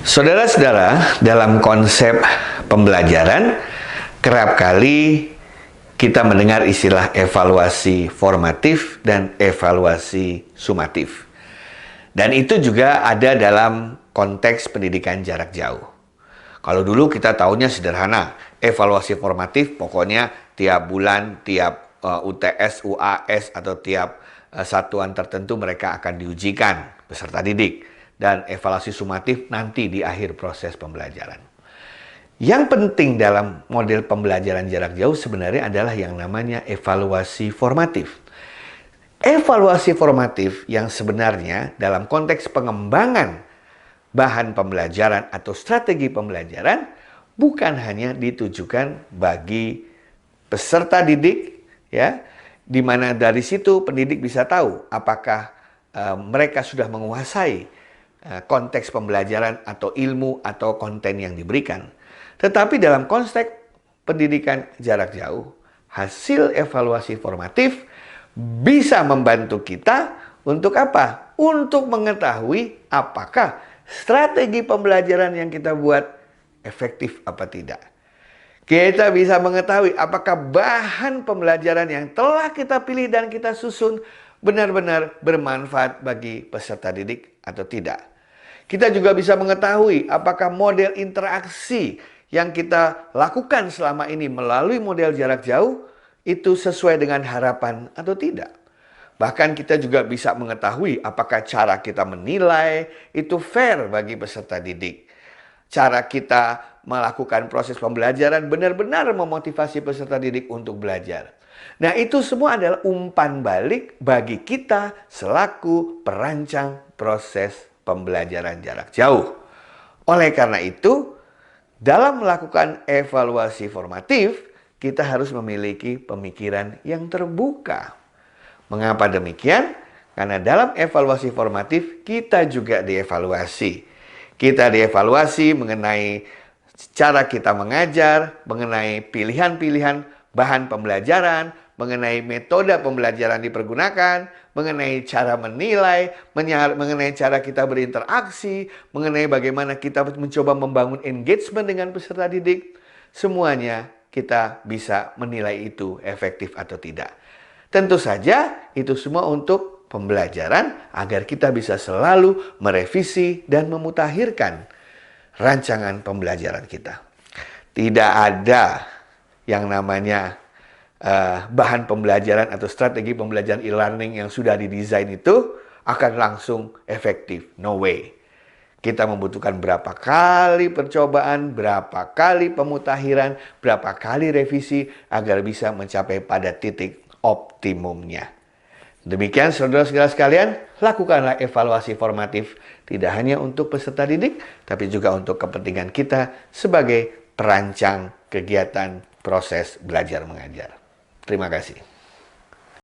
Saudara-saudara, dalam konsep pembelajaran, kerap kali kita mendengar istilah evaluasi formatif dan evaluasi sumatif. Dan itu juga ada dalam konteks pendidikan jarak jauh. Kalau dulu kita tahunya sederhana, evaluasi formatif pokoknya tiap bulan, tiap UTS, UAS, atau tiap satuan tertentu mereka akan diujikan peserta didik. Dan evaluasi sumatif nanti di akhir proses pembelajaran. Yang penting dalam model pembelajaran jarak jauh sebenarnya adalah yang namanya evaluasi formatif. Evaluasi formatif yang sebenarnya dalam konteks pengembangan bahan pembelajaran atau strategi pembelajaran bukan hanya ditujukan bagi peserta didik, ya, di mana dari situ pendidik bisa tahu apakah mereka sudah menguasai konteks pembelajaran atau ilmu atau konten yang diberikan. Tetapi dalam konteks pendidikan jarak jauh, hasil evaluasi formatif bisa membantu kita untuk apa? Untuk mengetahui apakah strategi pembelajaran yang kita buat efektif apa tidak. Kita bisa mengetahui apakah bahan pembelajaran yang telah kita pilih dan kita susun benar-benar bermanfaat bagi peserta didik atau tidak. Kita juga bisa mengetahui apakah model interaksi yang kita lakukan selama ini melalui model jarak jauh itu sesuai dengan harapan atau tidak. Bahkan kita juga bisa mengetahui apakah cara kita menilai itu fair bagi peserta didik. Cara kita melakukan proses pembelajaran benar-benar memotivasi peserta didik untuk belajar. Nah, itu semua adalah umpan balik bagi kita selaku perancang proses pembelajaran jarak jauh. Oleh karena itu, dalam melakukan evaluasi formatif, kita harus memiliki pemikiran yang terbuka. Mengapa demikian? Karena dalam evaluasi formatif, kita juga dievaluasi. Kita dievaluasi mengenai cara kita mengajar, mengenai pilihan-pilihan bahan pembelajaran, mengenai metode pembelajaran dipergunakan, mengenai cara menilai, mengenai cara kita berinteraksi, mengenai bagaimana kita mencoba membangun engagement dengan peserta didik. Semuanya kita bisa menilai itu efektif atau tidak. Tentu saja itu semua untuk pembelajaran agar kita bisa selalu merevisi dan memutakhirkan rancangan pembelajaran kita. Tidak ada yang namanya bahan pembelajaran atau strategi pembelajaran e-learning yang sudah didesain itu akan langsung efektif. No way. Kita membutuhkan berapa kali percobaan, berapa kali pemutakhiran, berapa kali revisi agar bisa mencapai pada titik optimumnya. Demikian saudara-saudara sekalian, lakukanlah evaluasi formatif tidak hanya untuk peserta didik, tapi juga untuk kepentingan kita sebagai perancang kegiatan proses belajar mengajar. Terima kasih.